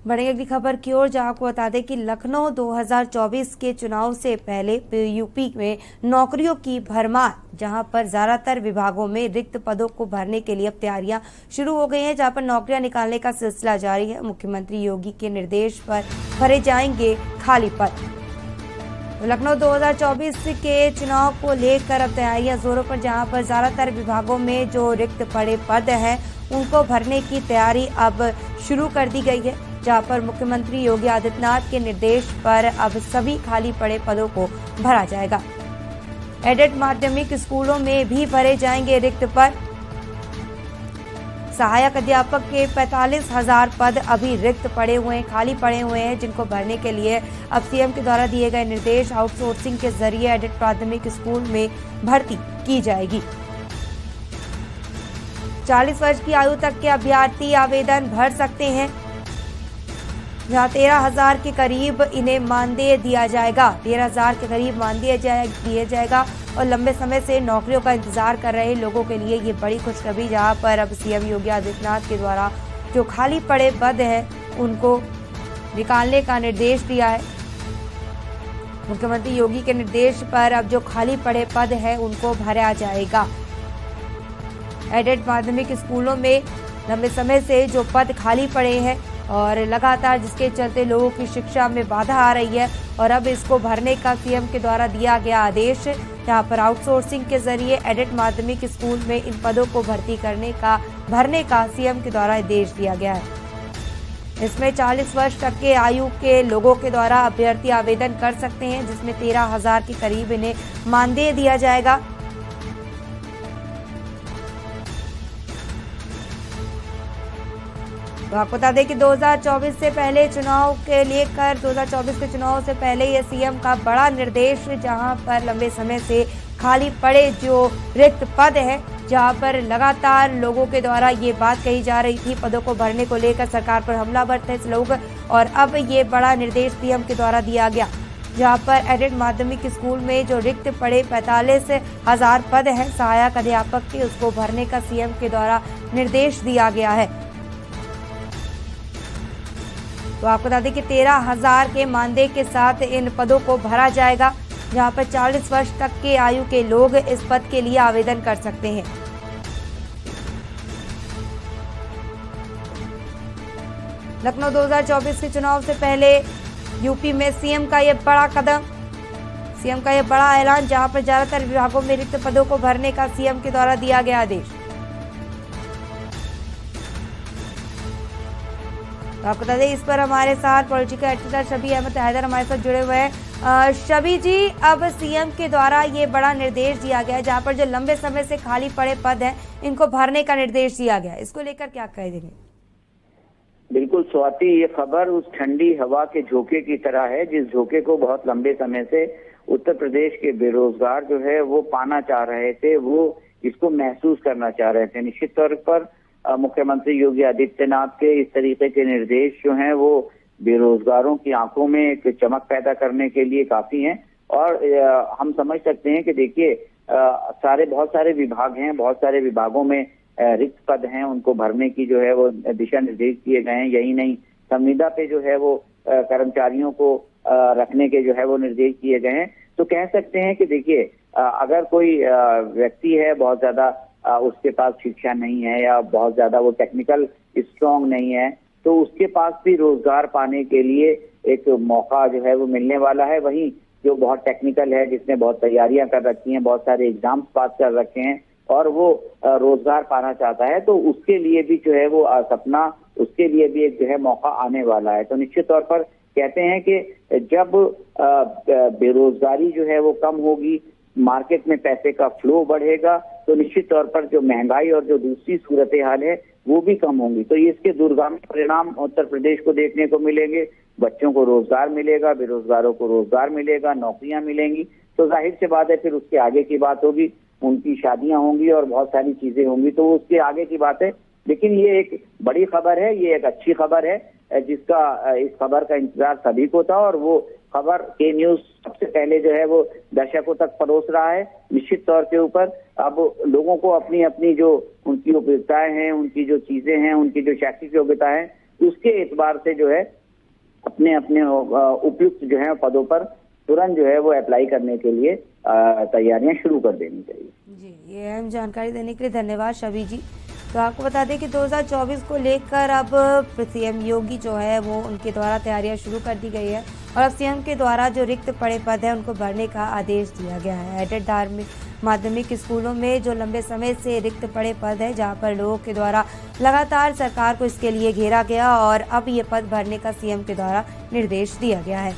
बढ़ेंगे अगली खबर की ओर, जहां आपको बता दें कि लखनऊ 2024 के चुनाव से पहले यूपी में नौकरियों की भरमार, जहां पर ज्यादातर विभागों में रिक्त पदों को भरने के लिए अब तैयारियां शुरू हो गई हैं, जहां पर नौकरियां निकालने का सिलसिला जारी है। मुख्यमंत्री योगी के निर्देश पर भरे जाएंगे खाली पद। लखनऊ 2024 के चुनाव को लेकर अब तैयारियां जोरों पर, जहां पर ज्यादातर विभागों में जो रिक्त पड़े पद हैं उनको भरने की तैयारी अब शुरू कर दी गई है, जहां पर मुख्यमंत्री योगी आदित्यनाथ के निर्देश पर अब सभी खाली पड़े पदों को भरा जाएगा। एडेड माध्यमिक स्कूलों में भी भरे जाएंगे रिक्त पद। सहायक अध्यापक के 45,000 पद अभी रिक्त पड़े हुए हैं, खाली पड़े हुए हैं, जिनको भरने के लिए अब सीएम के द्वारा दिए गए निर्देश आउटसोर्सिंग के जरिए एडेड प्राथमिक स्कूल में भर्ती की जाएगी। 40 वर्ष की आयु तक के अभ्यर्थी आवेदन भर सकते हैं, जहां 13,000 के करीब इन्हें मानदेय दिया जाएगा। 13,000 के करीब मानदेय दिया जाएगा और लंबे समय से नौकरियों का इंतजार कर रहे लोगों के लिए ये बड़ी खुशखबरी, जहां पर अब सीएम योगी आदित्यनाथ के द्वारा जो खाली पड़े पद हैं उनको निकालने का निर्देश दिया है। मुख्यमंत्री योगी के निर्देश पर अब जो खाली पड़े पद हैं उनको भरा जाएगा। एडेड माध्यमिक स्कूलों में लंबे समय से जो पद खाली पड़े हैं और लगातार जिसके चलते लोगों की शिक्षा में बाधा आ रही है, और अब इसको भरने का सीएम के द्वारा दिया गया आदेश, जहां पर आउटसोर्सिंग के जरिए एडेड माध्यमिक स्कूल में इन पदों को भरने का सीएम के द्वारा आदेश दिया गया है। इसमें 40 वर्ष तक के आयु के लोगों के द्वारा अभ्यर्थी आवेदन कर सकते हैं, जिसमें 13,000 के करीब इन्हें मानदेय दिया जाएगा। तो आपको बता दें कि 2024 से पहले चुनाव के लेकर 2024 के चुनाव से पहले ये सीएम का बड़ा निर्देश, जहां पर लंबे समय से खाली पड़े जो रिक्त पद है, जहां पर लगातार लोगों के द्वारा ये बात कही जा रही थी पदों को भरने को लेकर सरकार पर हमलावर थे लोग, और अब ये बड़ा निर्देश सीएम के द्वारा दिया गया, जहां पर एडेड माध्यमिक स्कूल में जो रिक्त पड़े 45,000 पद हैं सहायक अध्यापक के, उसको भरने का सीएम के द्वारा निर्देश दिया गया है। तो आपको बता दें कि 13,000 के मानदेय के साथ इन पदों को भरा जाएगा, जहां पर 40 वर्ष तक के आयु के लोग इस पद के लिए आवेदन कर सकते हैं। लखनऊ 2024 के चुनाव से पहले यूपी में सीएम का यह बड़ा कदम, सीएम का यह बड़ा ऐलान, जहां पर ज्यादातर विभागों में रिक्त पदों को भरने का सीएम के द्वारा दिया गया आदेश। तो आपको बता दें इस पर हमारे साथ पॉलिटिकल एडिटर शबी अहमद हैदर हमारे साथ जुड़े हुए हैं। शबी जी, अब सीएम के द्वारा ये बड़ा निर्देश दिया गया है, जहां पर जो लंबे समय से खाली पड़े पद हैं इनको भरने का निर्देश दिया गया है, इसको लेकर क्या कह देंगे? बिल्कुल स्वाति, ये खबर उस ठंडी हवा के झोंके की तरह है जिस झोंके को बहुत लंबे समय से उत्तर प्रदेश के बेरोजगार जो है वो पाना चाह रहे थे, वो इसको महसूस करना चाह रहे थे। निश्चित तौर पर मुख्यमंत्री योगी आदित्यनाथ के इस तरीके के निर्देश जो हैं वो बेरोजगारों की आंखों में एक चमक पैदा करने के लिए काफी हैं, और हम समझ सकते हैं कि देखिए बहुत सारे विभाग हैं, बहुत सारे विभागों में रिक्त पद हैं, उनको भरने की जो है वो दिशा निर्देश दिए गए हैं। यही नहीं, संविदा पे जो है वो कर्मचारियों को रखने के जो है वो निर्देश दिए गए हैं। तो कह सकते हैं कि देखिए अगर कोई व्यक्ति है बहुत ज्यादा उसके पास शिक्षा नहीं है या बहुत ज्यादा वो टेक्निकल स्ट्रांग नहीं है, तो उसके पास भी रोजगार पाने के लिए एक मौका जो है वो मिलने वाला है। वहीं जो बहुत टेक्निकल है, जिसने बहुत तैयारियां कर रखी हैं, बहुत सारे एग्जाम्स पास कर रखे हैं और वो रोजगार पाना चाहता है, तो उसके लिए भी जो है वो सपना, उसके लिए भी एक जो है मौका आने वाला है। तो निश्चित तौर पर कहते हैं कि जब बेरोजगारी जो है वो कम होगी, मार्केट में पैसे का फ्लो बढ़ेगा, तो निश्चित तौर पर जो महंगाई और जो दूसरी सूरत हाल है वो भी कम होंगी। तो इसके दूरगामी परिणाम उत्तर प्रदेश को देखने को मिलेंगे। बच्चों को रोजगार मिलेगा, बेरोजगारों को रोजगार मिलेगा, नौकरियां मिलेंगी, तो जाहिर सी बात है फिर उसके आगे की बात होगी, उनकी शादियां होंगी और बहुत सारी चीजें होंगी, तो उसके आगे की बात है। लेकिन ये एक बड़ी खबर है, ये एक अच्छी खबर है, जिसका इस खबर का इंतजार सभी को था, और वो खबर के न्यूज सबसे पहले जो है वो दर्शकों तक परोस रहा है। निश्चित तौर के ऊपर अब लोगों को अपनी अपनी जो उनकी उपयोगिताएं हैं, उनकी जो चीजें हैं, उनकी जो शैक्षिक योग्यता है, उसके एतबार से जो है अपने अपने उपयुक्त जो है पदों पर तुरंत जो है वो अप्लाई करने के लिए तैयारियां शुरू कर देनी चाहिए। जी, ये अहम जानकारी देने के लिए धन्यवाद शबी जी। तो आपको बता दें कि 2024 को लेकर अब सीएम योगी जो है वो उनके द्वारा तैयारियां शुरू कर दी गई है और अब सीएम के द्वारा जो रिक्त पड़े पद हैं उनको भरने का आदेश दिया गया है। एडेड माध्यमिक स्कूलों में जो लंबे समय से रिक्त पड़े पद हैं, जहां पर लोगों के द्वारा लगातार सरकार को इसके लिए घेरा गया और अब ये पद भरने का सीएम के द्वारा निर्देश दिया गया है।